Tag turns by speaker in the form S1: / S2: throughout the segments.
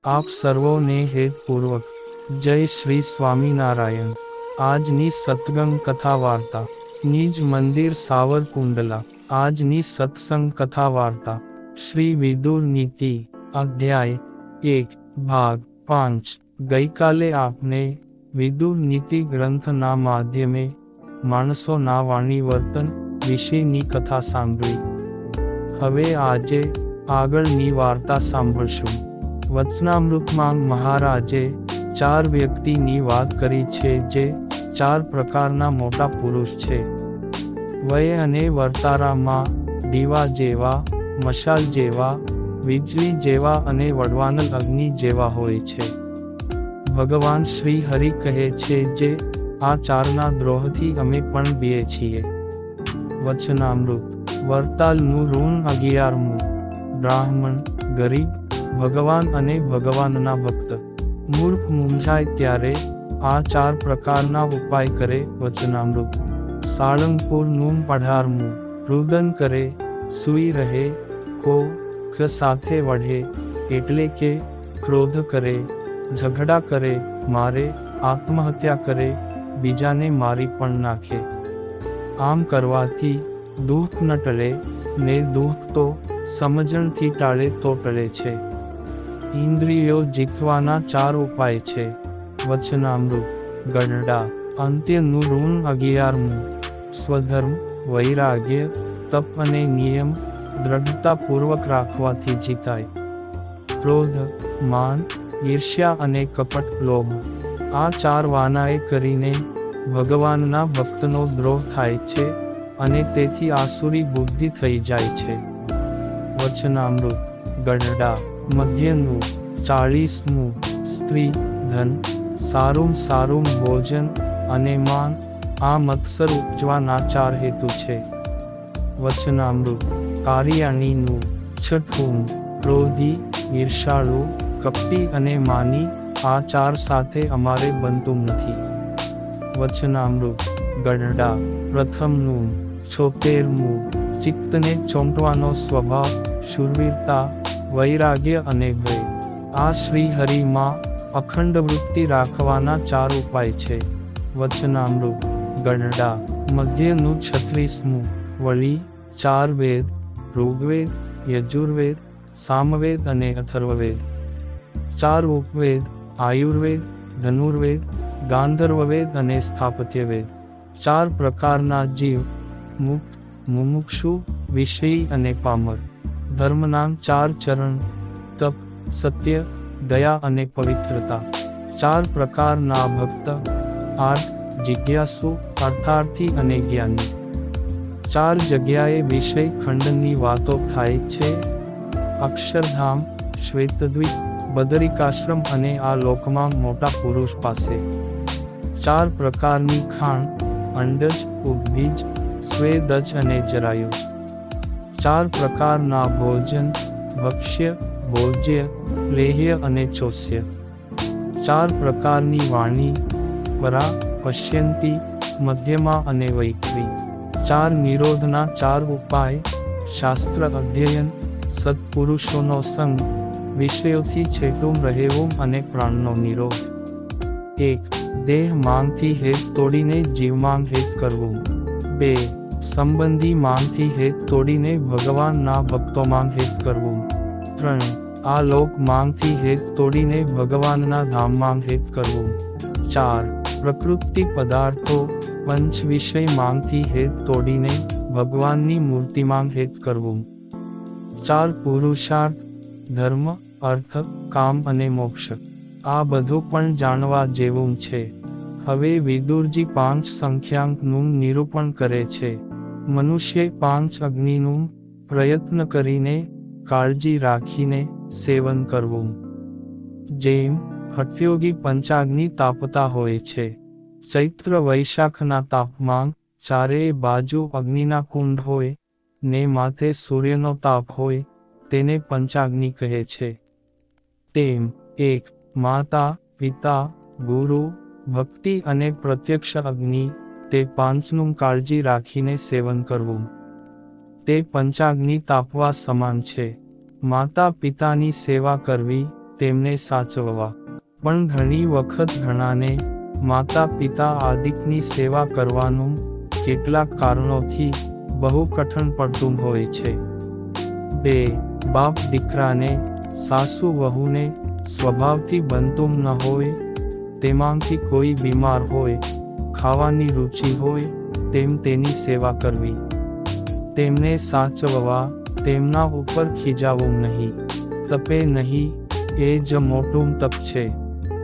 S1: આપ સર્વોને હેતપૂર્વક જય શ્રી સ્વામિનારાયણ। આજની સત્સંગ કથા વાર્તા નિજ મંદિર સાવરકુંડલા। આજની સત્સંગ કથા વાર્તા શ્રી વિદુર નીતિ અધ્યાય 1 ભાગ 5। ગઈકાલે આપને વિદુર નીતિ ગ્રંથના માધ્યમે માણસોના વાણી વર્તન વિશેની કથા સાંભળી। હવે આજે આગળની વાર્તા સાંભળશું। વચનામૃતમાં મહારાજે 4 વ્યક્તિની વાત કરી છે જે 4 પ્રકારના મોટા પુરુષ છે। વય અને વર્તારામાં દીવા જેવા, મશાલ જેવા, વીજળી જેવા અને વડવાનલ અગ્નિ જેવા હોય છે। ભગવાન શ્રી હરિ કહે છે જે આ 4ના દ્રોહથી અમે પણ બીએ છીએ। વચનામૃત વરતાલનું ઋણ 11મું। બ્રાહ્મણ, ગરીબ, ભગવાન અને ભગવાનના ભક્ત મૂર્ખ મૂંઝાય ત્યારે આ 4 પ્રકારના ઉપાય કરે। વચનામૃત સાળંગપુરનું 18મું। રુદન કરે, સૂઈ રહે, ખ સાથે વઢે એટલે કે ક્રોધ કરે, ઝઘડા કરે, મારે, આત્મહત્યા કરે, બીજાને મારી પણ નાખે। આમ કરવાથી દુઃખ ન ટળે ને દુઃખ તો સમજણથી ટાળે તો ટળે છે। ઇન્દ્રિયો જીતવાના 4 ઉપાય છે। વચનામૃત ગઢડા અંત્યનું ઋણ 11મું। સ્વધર્મ, વૈરાગ્ય, તપ અને નિયમ દ્રઢતાપૂર્વક રાખવાથી જીતાય। ક્રોધ, માન, ઈર્ષ્યા અને કપટ, લોભ આ 4 વાનાએ કરીને ભગવાનના ભક્તનો દ્રોહ થાય છે અને તેથી આસુરી બુદ્ધિ થઈ જાય છે। વચનામૃત ગઢડા મધ્યનું 40મું। સ્ત્રી, ધન, સારું ભોજન અને માન આ મત્સર ઉપજવાના 4 હેતુ છે। વચનામૃત કારિયાણીનું 6મું। ક્રોધી, ઈર્ષાળુ, કપટી અને માની આ 4 સાથે અમારે બનતું નથી। વચનામૃત ગઢડા પ્રથમનું 76મું। ચિત્તને ચોંટવાનો સ્વભાવ, શૂરવીરતા, વૈરાગ્ય અને ભય આ શ્રી હરિમાં અખંડ વૃત્તિ રાખવાના 4 ઉપાય છે। વચનામૃત ગઢડા મધ્યનું 36મું। વળી 4 વેદ, ઋગ્વેદ, યજુર્વેદ, સામવેદ અને અથર્વવેદ, 4 ઉપવેદ, આયુર્વેદ, ધનુર્વેદ, ગાંધર્વવેદ અને સ્થાપત્યવેદ, 4 પ્રકારના જીવ, મુક્ત, મુમુક્ષુ, વિષયી અને પામર, ધર્મના 4 ચરણ, તપ, સત્ય, દયા અને પવિત્રતા, 4 પ્રકારના ભક્ત, આર્થ, જિજ્ઞાસુ, અર્થાર્થી અને જ્ઞાની। 4 જગ્યાએ વિષય ખંડની વાતો થાય છે। અક્ષરધામ, શ્વેતદ્વીપ, બદરિકાશ્રમ અને આ લોકમાં મોટા પુરુષ પાસે। 4 પ્રકારની ખાણ, અંડજ, ઉદ્ભીજ, સ્વેદજ અને જરાયુજ, 4 પ્રકારના ભોજન, ભક્ષ્ય, ભોજ્ય, લેહ્ય અને ચોસ્ય, 4 પ્રકારની વાણી, પરા, પશ્યંતી, મધ્યમા અને વૈખરી, 4 નિરોધના 4 ઉપાય, શાસ્ત્ર અધ્યયન, સત્પુરુષોનો સંગ, વિષયોથી છેટું રહેવું અને પ્રાણનો નિરોધ। 1 દેહ માંગથી હેત તોડીને જીવમાંગ હેત કરવું। 2 સંબંધી માંગથી હેત તોડીને ભગવાનના ભક્તોમાંગ હેત કરવું। 3 આ લોક માંગથી હેત તોડીને ભગવાનના ધામમાંગ હેત કરવું। 4 પ્રકૃતિ પદાર્થો, પંચ વિષય માંગથી હેત તોડીને ભગવાનની મૂર્તિમાંગ હેત કરવું। 4 પુરુષાર્થ, ધર્મ, અર્થ, કામ અને મોક્ષ આ બધું પણ જાણવા જેવું છે। હવે વિદુરજી 5 સંખ્યાંકનું નિરૂપણ કરે છે। મનુષ્ય 5 અગ્નિનું પ્રયત્ન કરીને, કાળજી રાખીને સેવન કરવું। જેમ હઠયોગી પંચાગ્નિ તાપતા હોય છે। ચૈત્ર વૈશાખના તાપમાં ચારેય બાજુ અગ્નિના કુંડ હોય ને માથે સૂર્યનો તાપ હોય તેને પંચાગ્નિ કહે છે। તેમ 1 માતા, પિતા, ગુરુ, ભક્તિ અને પ્રત્યક્ષ અગ્નિ તે 5નું કાળજી રાખીને સેવન કરવું તે પંચાગ્નિ તાપવા સમાન છે। માતા પિતાની સેવા કરવી તેમને સાચવવા. પણ ઘણી વખત ઘણાને માતા પિતા આદિકની સેવા કરવાનું કેટલાક કારણોથી બહુ કઠણ પડતું હોય છે. 2. બાપ દીકરાને, સાસુ વહુને સ્વભાવથી બનતું ન હોય, તેમાંથી કોઈ બીમાર હોય, ખાવાની રુચિ હોય તેમ તેની સેવા કરવી. તેમને સાચવવા, તેમના ઉપર ખીજાવું નહીં, તપે નહીં, એ જ મોટું તપ છે.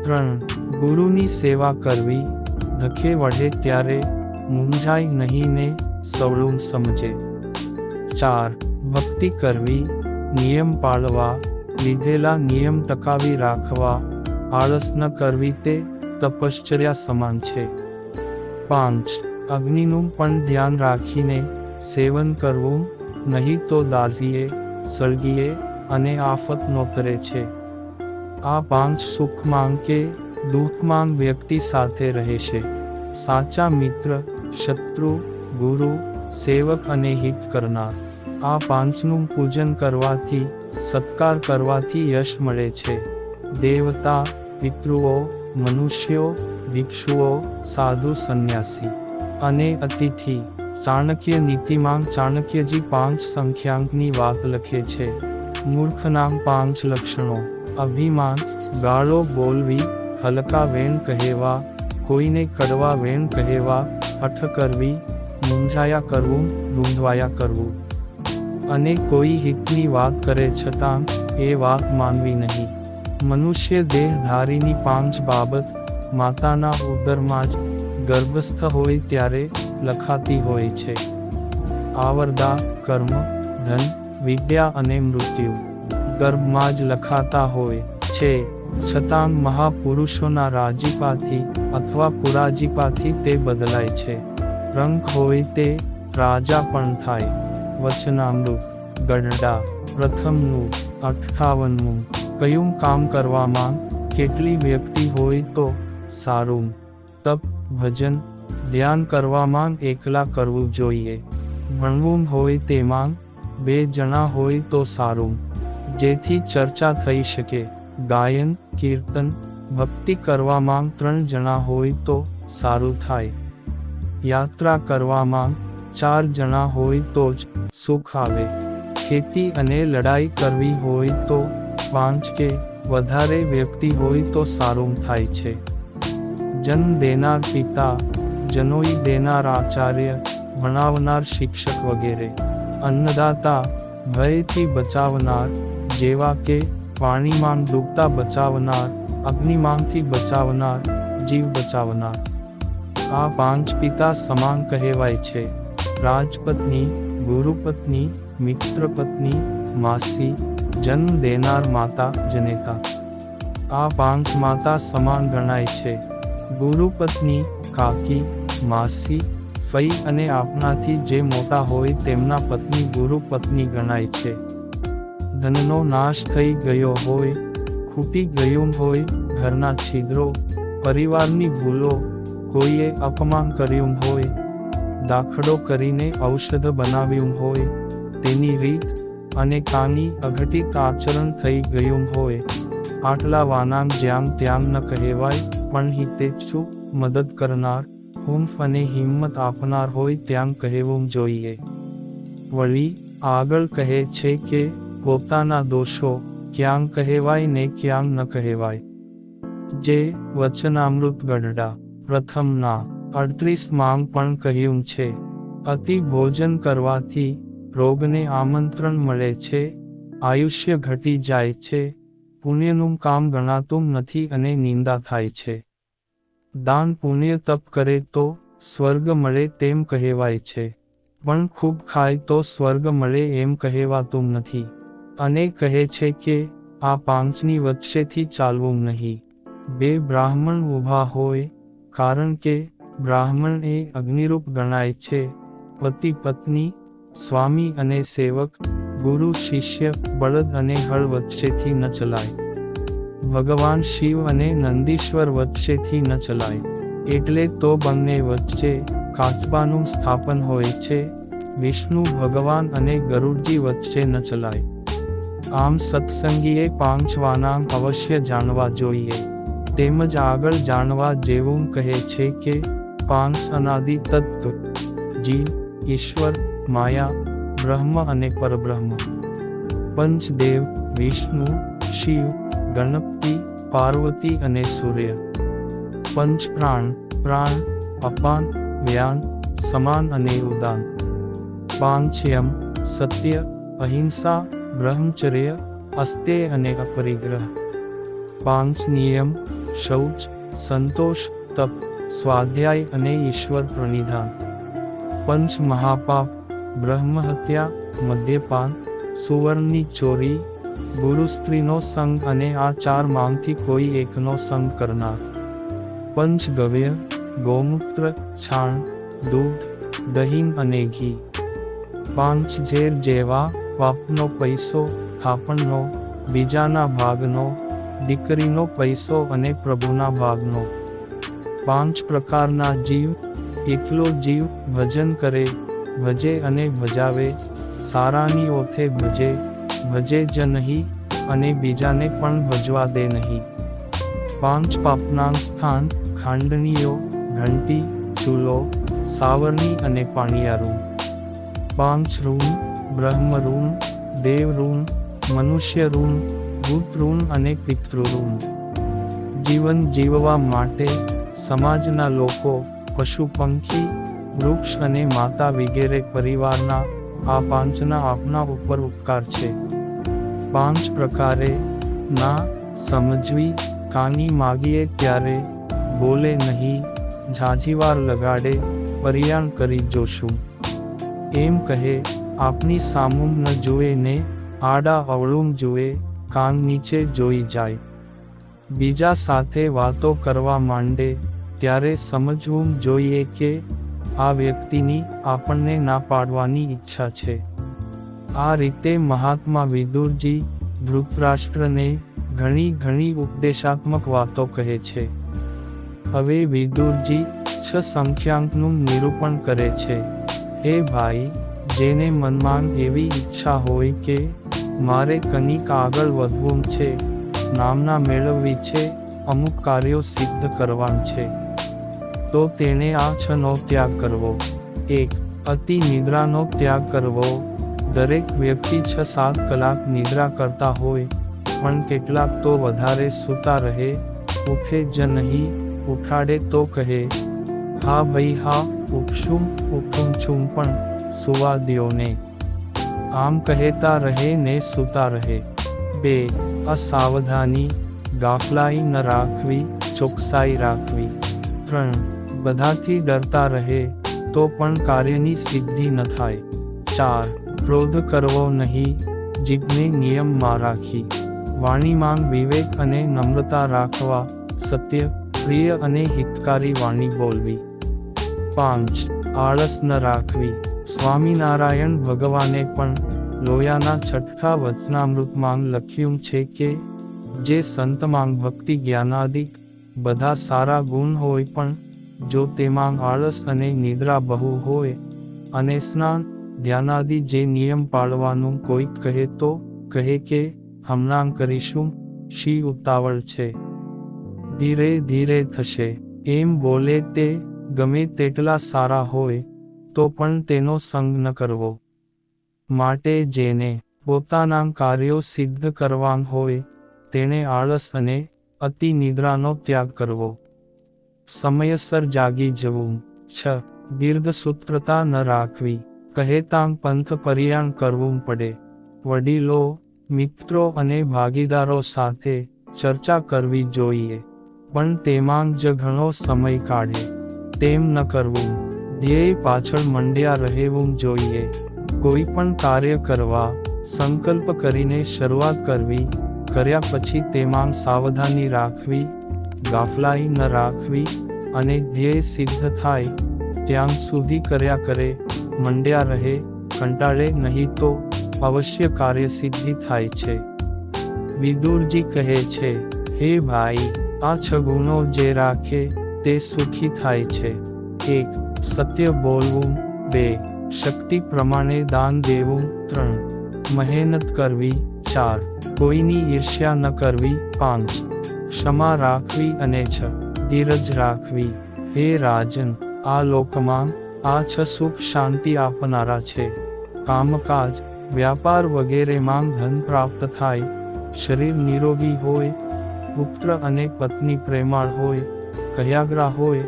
S1: 3. ગુરુની સેવા કરવી, ધકે વઢે ત્યારે મૂંઝાય નહીં ને સવળું સમજે. 4. ભક્તિ કરવી, નિયમ પાળવા, લીધેલા નિયમ ટકાવી રાખવા, આળસ ન કરવી તે તપશ્ચર્યા સમાન છે. 5. અગ્નિનું પણ ધ્યાન રાખીને સેવન કરવું, નહીં તો દાઝીએ, સળગીએ અને આફત નોતરે છે. આ 5 સુખમાં કે દુઃખમાં વ્યક્તિ સાથે રહેશે. સાચા મિત્ર, શત્રુ, ગુરુ, સેવક અને હિત કરનાર, આ 5નું પૂજન કરવાથી, સત્કાર કરવાથી યશ મળે છે. દેવતા, પિતૃઓ, મનુષ્યો, ભિક્ષુઓ, સાધુ, સંન્યાસી અને અતિથિ. ચાણક્ય નીતિમાં ચાણક્યજી 5 સંખ્યાંકની વાત લખે છે. મૂર્ખનામ 5 લક્ષણો: અભિમાન, ગાળો બોલવી, હલકા વેણ કહેવા, કોઈને કડવા વેણ કહેવા, અઠ કરવી, મૂંઝાયા કરવું, રૂંધવાયા કરવું. અને કોઈ હિતની વાત કરે છતાં એ વાત માનવી નહીં. મનુષ્ય દેહધારીની 5 બાબત માતાના ઉદરમાં જ ગર્ભસ્થ હોય ત્યારે લખાતી હોય છે. આવરદા, કર્મ, ધન, વિદ્યા અને મૃત્યુ ગર્ભમાં જ લખાતા હોય છે. છતાં મહાપુરુષોના રાજીપાથી અથવા કુરાજીપાથી તે બદલાય છે. રંગ હોય તે રાજા પણ થાય. વચનામૃત, ગઢડા. પ્રથમનું 58મું. કયું કામ કરવામાં કેટલી વ્યક્તિ હોય તો સારું? તપ, ભજન, ધ્યાન કરવામાં એકલા કરવું જોઈએ. ભણવું હોય તેમાં 2 જણા હોય તો સારું, જેથી ચર્ચા થઈ શકે. ગાયન, કીર્તન, ભક્તિ કરવામાં 3 જણા હોય તો સારું થાય. યાત્રા કરવામાં 4 જણા હોય તો જ સુખ આવે. ખેતી અને લડાઈ કરવી હોય તો 5 કે વધારે વ્યક્તિ હોય તો સારું થાય છે. જન્મ દેનાર પિતા, જનોઈ દેનાર આચાર્ય, ભણાવનાર શિક્ષક વગેરે. અન્નદાતા, ભયથી બચાવનાર, જેવા કે પાણીમાં ડૂબતા બચાવનાર, અગ્નિમાંથી બચાવનાર, જીવ બચાવનાર. આ 5 પિતા સમાન કહેવાય છે. રાજપત્ની, ગુરુપત્ની, મિત્રપત્ની, માસી, જન્મ દેનાર માતા, જનેતા. આ 5 માતા સમાન ગણાય છે. ગુરુપત્ની, કાકી, માસી, ફઈ અને આપણાથી જે મોટા હોય તેમના પત્ની ગુરુપત્ની ગણાય છે. ધનનો નાશ થઈ ગયો હોય, ખૂટી ગયું હોય, ઘરના છિદ્રો, પરિવારની ભૂલો, કોઈએ અપમાન કર્યું હોય, દાખલો કરીને ઔષધ બનાવ્યું હોય, તેની રીત અને કાની અઘટિત આચરણ થઈ ગયું હોય, આટલા વાનામ જ્યાં ત્યાં ન કહેવાય, પણ હિતેચ્છુ, મદદ કરનાર, હુંફ અને હિંમત આપનાર હોય ત્યાં કહેવું જોઈએ. વળી આગળ કહે છે કે પોતાના દોષો ક્યાં કહેવાય ને ક્યાં ન કહેવાય. જે વચનામૃત, ગઢડા. પ્રથમના 38માં પણ કહ્યું છે, અતિ ભોજન કરવાથી રોગને આમંત્રણ મળે છે, આયુષ્ય ઘટી જાય છે, પુણ્યનું કામ ગણાતું નથી અને નિંદા થાય છે. દાન પુણ્ય તપ કરે તો સ્વર્ગ મળે તેમ કહેવાય છે, પણ ખૂબ ખાય તો સ્વર્ગ મળે એમ કહેવાતું નથી. અને કહે છે કે આ 5ની વચ્ચેથી ચાલવું નહીં. 2 બ્રાહ્મણ ઊભા હોય, કારણ કે બ્રાહ્મણ એ અગ્નિરૂપ ગણાય છે. પતિ પત્ની, સ્વામી અને સેવક, ગુરુ શિષ્ય, બળદ અને હળ વચ્ચેથી ન ચલાય. ભગવાન શિવ અને નંદીશ્વર વચ્ચેથી ન ચલાય. એટલે તો બંને વચ્ચે કાચબાનું સ્થાપન હોય છે. વિષ્ણુ ભગવાન અને ગરુડજી વચ્ચે ન ચલાય. આમ સત્સંગીએ પાંચવાનામ અવશ્ય જાણવા જોઈએ. તેમજ આગળ જાણવા જેવું કહે છે કે પાંચ અનાદિ તત્વ જીવ, ઈશ્વર, માયા, બ્રહ્મ અને પરબ્રહ્મ, પંચદેવ વિષ્ણુ, શિવ, ગણપતિ, પાર્વતી અને સૂર્ય, પંચ પ્રાણ, અપાન, વ્યાન, સમાન અને ઉદાન, પાંચ યમ, સત્ય, અહિંસા, બ્રહ્મચર્ય, અસ્તેય અને અપરિગ્રહ, પાંચ નિયમ, શૌચ, સંતોષ, તપ, સ્વાધ્યાય અને ઈશ્વર પ્રણિધાન, પંચ મહાપાપ, બ્રહ્મહત્યા, મદ્યપાન, સુવર્ણની ચોરી, ગુરુ સ્ત્રીનો સંગ અને આ ચાર માંથી કોઈ એકનો સંગ કરનાર, પંચ ગવ્ય, ગૌમૂત્ર, છાણ, દૂધ, દહીં અને ઘી, પાંચ ઝેર જેવા પાપનો પૈસો, થાપણનો, બીજાના ભાગનો, દીકરીનો પૈસો અને પ્રભુના ભાગનો, પાંચ પ્રકારના જીવ, એકલો જીવ ભજન કરે, ભજે અને ભજાવે, સારાની ઓથે ભજે, ભજે જ નહીં અને બીજાને પણ ભજવા દે નહીં, પાંચ પાપના સ્થાન, ખાંડણીઓ, ઘંટી, ચૂલો, સાવરણી અને પાણિયારું, પાંચ ઋણ, બ્રહ્મ ઋણ, દેવ ઋણ, મનુષ્ય ઋણ, ભૂત ઋણ અને પિતૃ ઋણ. જીવન જીવવા માટે સમાજના લોકો, પશુ પંખી, વૃક્ષ અને માતા વગેરે પરિવારના આ પાંચના આપના ઉપર ઉપકાર છે. પાંચ પ્રકારે ના સમજવી, કાની માગીએ ત્યારે બોલે નહીં, ઝાઝીવાર લગાડે, પરિયાણ કરી જોશું, એમ કહે, આપની સામું ન જુએ ને આડા અવળું જુએ, કાન નીચે જોઈ જાય, બીજા સાથે વાતો કરવા માંડે ત્યારે સમજવું જોઈએ કે આ વ્યક્તિની આપણને ના પાડવાની ઈચ્છા છે. આ રીતે મહાત્મા વિદુરજી ધૃતરાષ્ટ્રને ઘણી ઉપદેશાત્મક વાતો કહે છે. હવે વિદુરજી 6 સંખ્યાંકનું નિરૂપણ કરે છે. હે ભાઈ, જેને મનમાં એવી ઈચ્છા હોય કે મારે કંઈક આગળ વધવું છે, નામના મેળવવી છે, અમુક કાર્યો સિદ્ધ કરવાના છે, તો તેણે આ 6નો ત્યાગ કરવો. 1. અતિ નિદ્રાનો ત્યાગ કરવો. દરેક વ્યક્તિ 6-7 કલાક નિદ્રા કરતા હોય, પણ કેટલાક તો વધારે સૂતા રહે, ઉઠે જ નહીં, ઉઠાડે તો કહે, હા ભાઈ હા, ઉઠું છું પણ સુવા દ્યો ને. આમ કહેતા રહે ને સૂતા રહે. 2. અસાવધાની, ગાફલાઈ ન રાખવી, ચોકસાઈ રાખવી. 3. બધાથી ડરતા રહે તો પણ કાર્યની સિદ્ધિ ન થાય. 4. ક્રોધ કરવો નહીં, જીભને નિયમમાં રાખી. વાણીમાં વિવેક અને નમ્રતા રાખવા, સત્ય, પ્રિય અને હિતકારી વાણી બોલવી. 5. આળસ ન રાખવી. સ્વામિનારાયણ ભગવાને પણ લોયાના 6ઠા વચનામૃતમાં લખ્યું છે કે જે સંતમાં ભક્તિ જ્ઞાનાદિક બધા સારા ગુણ હોય પણ જો તેમાં આળસ અને નિદ્રા બહુ હોય, અને સ્નાન ધ્યાનાદિ જે નિયમ પાળવાનું કોઈક કહે તો કહે કે હમણાં કરીશું, શી ઉતાવળ છે, ધીરે ધીરે થશે, એમ બોલે તે ગમે તેટલા સારા હોય તો પણ તેનો સંગ ન કરવો. માટે જેને પોતાના કાર્યો સિદ્ધ કરવા હોય તેણે આળસ અને અતિ નિદ્રાનો ત્યાગ કરવો. સમયસર જાગી જવું. 6. દીર્ઘસૂત્રતા ન રાખવી. કહેતાં પંથ પરિયાણ કરવું પડે. વડીલો, મિત્રો અને ભાગીદારો સાથે ચર્ચા કરવી જોઈએ, પણ તેમાં જ ઘણો સમય કાઢે તેમ ન કરવું. ધ્યેય પાછળ મંડ્યા રહેવું જોઈએ. કોઈ પણ કાર્ય કરવા સંકલ્પ કરીને શરૂઆત કરવી, કર્યા પછી તેમાં સાવધાની રાખવી, ગાફલાઈ ન રાખવી અને ધ્યેય સિદ્ધ થાય ત્યાં સુધી કર્યા કરે, મંડ્યા રહે, કંટાળે નહીં તો અવશ્ય કાર્યસિદ્ધિ થાય છે. વિદુરજી કહે છે, હે ભાઈ, આ 6 ગુણો જે રાખે તે સુખી થાય છે. 1. સત્ય બોલવું. 2. શક્તિ પ્રમાણે દાન દેવું. 3. મહેનત કરવી. 4. કોઈની ઈર્ષ્યા ન કરવી. 5. ક્ષમા રાખવી. અને 6. ધીરજ રાખવી. હે રાજન, આ લોકમાં આ 6 સુખ શાંતિ આપનારા છે. કામકાજ, વ્યાપાર વગેરેમાં ધન પ્રાપ્ત થાય, શરીર નિરોગી હોય, પુત્ર અને પત્ની પ્રેમાળ હોય, કહ્યાગ્રા હોય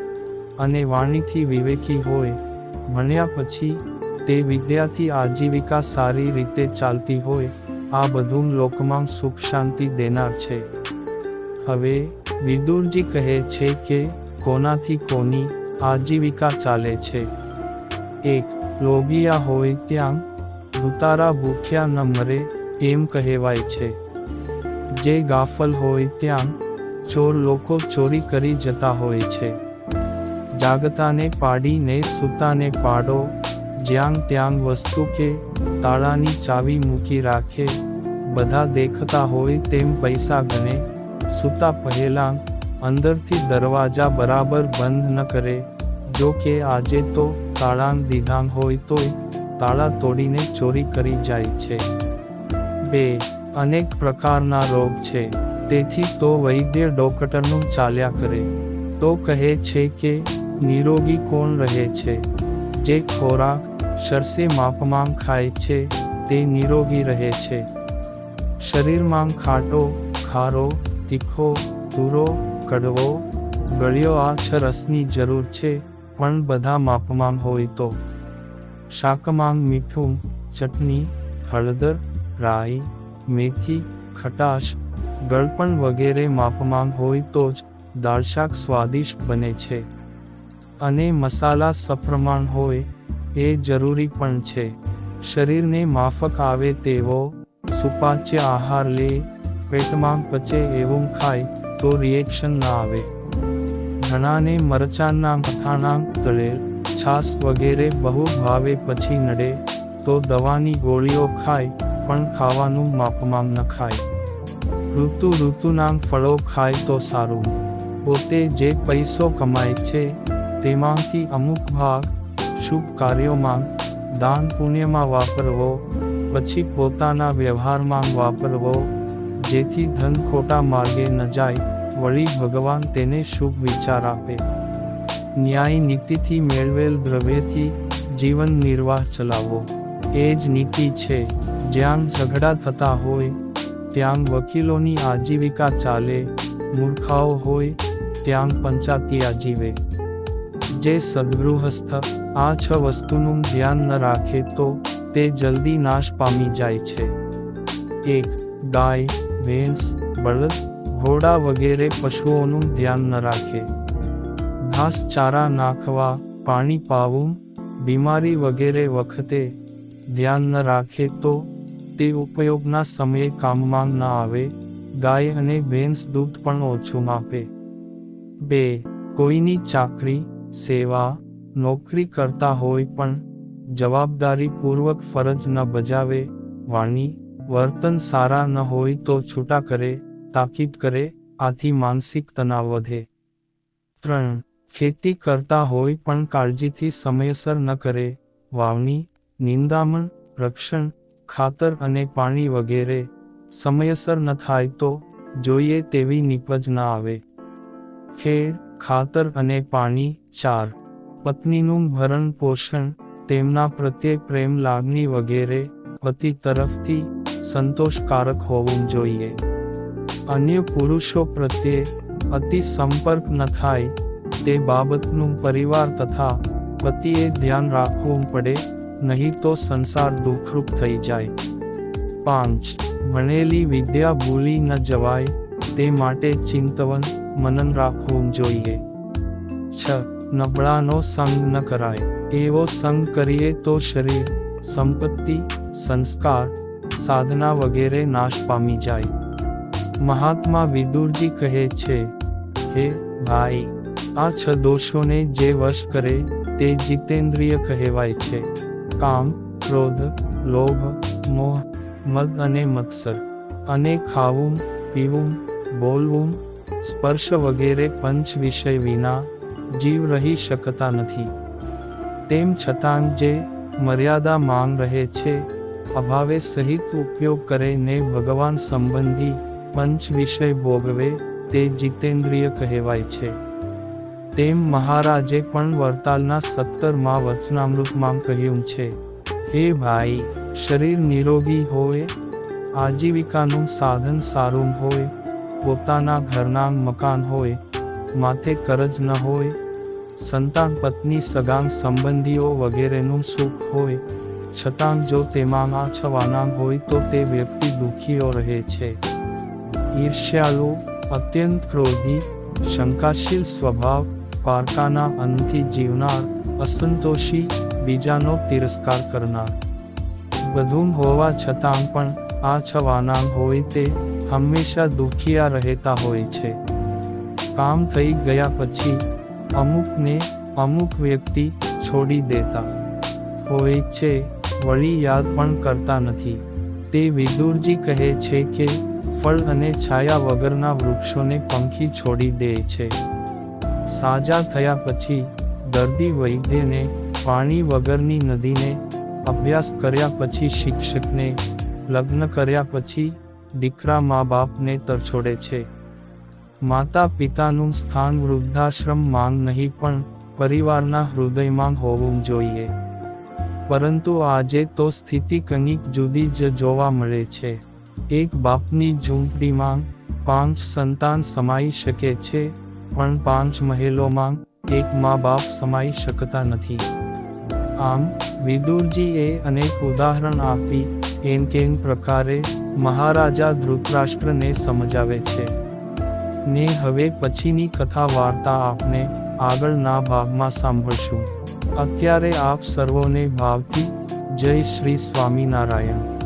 S1: અને વાણીથી વિવેકી હોય, ભણ્યા પછી તે વિદ્યાથી આજીવિકા સારી રીતે ચાલતી હોય, આ બધું લોકમાં સુખ શાંતિ દેનાર છે. હવે વિદુરજી કહે છે કે કોનાથી કોની આજીવિકા ચાલે છે. 1. લોભિયા હોય ત્યાં ભૂતારા ભૂખ્યા ન મરે એમ કહેવાય છે. જે ગાફલ હોય ત્યાં ચોર લોકો ચોરી કરી જતા હોય છે. જાગતાને પાડીને સૂતાને પાડો. જ્યાં ત્યાં વસ્તુ કે તાળાની ચાવી મૂકી રાખે, બધા દેખતા હોય તેમ પૈસા ગણે, સૂતા પહેલાં અંદરથી દરવાજા બરાબર બંધ ન કરે. જો કે આજે તો તાળાં દીધાં હોય તોય તાળા તોડીને ચોરી કરી જાય છે. 2. અનેક પ્રકારના રોગ છે, તેથી તો વૈદ્ય ડોક્ટરનું ચાલ્યા કરે. તો કહે છે કે નિરોગી કોણ રહે છે? જે ખોરાક શરસે માપમાં ખાય છે તે નિરોગી રહે છે. શરીરમાં ખાટો, ખારો, તીખો, તુરો, કડવો, ગળ્યો આ 6 રસની જરૂર છે, પણ બધા માપમાં હોય તો. શાકમાં મીઠું, ચટણી, હળદર, રાઈ, મેથી, ખટાશ, ગળપણ વગેરે માપમાં હોય તો જ દાળશાક સ્વાદિષ્ટ બને છે. અને મસાલા સપ્રમાણ હોય એ જરૂરી પણ છે. શરીરને માફક આવે તેવો સુપાચ્ય આહાર લે, પેટમાં પચે એવું ખાય તો રિએક્શન ના આવે. ઘણાને મરચાંના અથાણા, તળેલ, છાસ વગેરે બહુ ભાવે પછી નડે તો દવાની ગોળીઓ ખાય, પણ ખાવાનું માપમાં ન ખાય. ઋતુના ફળો ખાય તો સારું. પોતે જે પૈસો કમાય છે તેમાંથી અમુક ભાગ શુભ કાર્યોમાં, દાન પુણ્યમાં વાપરવો, પછી પોતાના વ્યવહારમાં વાપરવો, જેથી ધન ખોટા માર્ગે ન જાય, વળી ભગવાન તેને શુભ વિચાર આપે. ન્યાય નીતિથી મેળવેલ દ્રવ્યથી જીવન નિર્વાહ ચલાવવો એ જ નીતિ છે. જ્યાં ઝઘડા થતા હોય ત્યાં વકીલોની આજીવિકા ચાલે, મૂર્ખાઓ હોય ત્યાં પંચાયતી આજીવે. જે સદ્ગૃહસ્થ આ 6 વસ્તુનું ધ્યાન ન રાખે તો તે જલ્દી નાશ પામી જાય છે. 1. ગાય, ભેંસ, બળદ, ઘોડા વગેરે પશુઓનું ધ્યાન ન રાખે. ઘાસ ચારા નાખવા, પાણી પાવું, બીમારી વગેરે વખતે ધ્યાન ન રાખે તો તે ઉપયોગના સમયે કામમાં ન આવે. ગાય અને ભેંસ દૂધ પણ ઓછું આપે. 2. કોઈની ચાકરી, સેવા, નોકરી કરતા હોય પણ જવાબદારીપૂર્વક ફરજ ન બજાવે, વાણી વર્તન સારા ન હોય તો છૂટા કરે, તાકીદ કરે, આથી માનસિક તણાવ વધે. 3. ખેતી કરતા હોય પણ કાળજીથી સમયસર ન કરે, વાવણી, નિંદામણ, રક્ષણ, ખાતર અને પાણી વગેરે સમયસર ન થાય તો જોઈએ તેવી નીપજ ન આવે. ખેડ, ખાતર અને પાણી. 4. પત્નીનું ભરણ પોષણ, તેમના પ્રત્યે પ્રેમ લાગણી વગેરે પતિ તરફથી સંતોષકારક હોવું જોઈએ. અન્ય પુરુષો પ્રત્યે અતિ સંપર્ક ન થાય તે બાબતનું પરિવાર તથા પતિએ ધ્યાન રાખવું પડે, નહીં તો સંસાર દુઃખરૂપ થઈ જાય. 5. ભણેલી વિદ્યા ભૂલી ન જવાય તે માટે ચિંતવન, મનન રાખવું જોઈએ. 6. નબળાનો સંગ ન કરાય. એવો સંગ કરીએ તો શરીર, સંપત્તિ, સંસ્કાર, સાધના વગેરે નાશ પામી જાય. મહાત્મા વિદુરજી કહે છે, હે ભાઈ, આ 6 દોષોને જે વશ કરે તે જીતેન્દ્રિય કહેવાય છે. કામ, ક્રોધ, લોભ, મોહ, મદ અને મત્સર. અને ખાવું, પીવું, બોલવું, સ્પર્શ વગેરે પંચ વિષય વિના જીવ રહી શકતા નથી. તેમ છતાં જે મર્યાદા માંગ રહે છે અભાવે સહિત ઉપયોગ કરે ને ભગવાન સંબંધી પંચ વિષય ભોગવે તે જીતેન્દ્રિય કહેવાય છે. તેમ મહારાજે પણ વરતાલના 17મા વચનામૃતમાં કહ્યું છે, હે ભાઈ, શરીર નિરોગી હોય, આજીવિકાનું સાધન સારું હોય, પોતાના ઘરના મકાન હોય, માથે કરજ ન હોય, સંતાન પત્ની સગાં સંબંધીઓ વગેરેનું સુખ હોય, છતાં જો તેમાં આછવાના હોય તો તે વ્યક્તિ દુઃખીઓ રહે છે. ઈર્ષ્યાળુ, અત્યંત ક્રોધી, શંકાશીલ સ્વભાવ, પારકાના અન્નથી જીવનાર, અસંતોષી, બીજાનો તિરસ્કાર કરનાર, બધું હોવા છતાં પણ આછવાના હોય તે હંમેશા દુખિયા રહેતા હોય છે. કામ થઈ ગયા પછી અમુક વ્યક્તિ છોડી દેતા હોય છે, વળી યાદ પણ કરતા નથી. તે વિદુરજી કહે છે કે ફળ અને છાયા વગરના વૃક્ષોને પંખી છોડી દે છે. સાજા થયા પછી દર્દી વૈદ્યને, પાણી વગરની નદીને, અભ્યાસ કર્યા પછી શિક્ષકને, લગ્ન કર્યા પછી દીકરા મા બાપને તરછોડે છે. માતા પિતાનું સ્થાન વૃદ્ધાશ્રમમાં નહીં પણ પરિવારના હૃદયમાં હોવું જોઈએ. પરંતુ આજે તો સ્થિતિ કંઈક જુદી જ જોવા મળે છે. એક બાપની ઝૂંપડીમાં 5 સંતાન સમાઈ શકે છે, પણ 5 મહેલોમાં એક મા બાપ સમાઈ શકતા નથી. આમ વિદુરજીએ અનેક ઉદાહરણ આપી કેમ પ્રકારે મહારાજા ધૃતરાષ્ટ્રને સમજાવે છે. ને હવે પછીની કથા વાર્તા આપને આગળના ભાગમાં સાંભળશું. અત્યારે આપ સર્વોને ભાવથી જય શ્રી સ્વામિનારાયણ.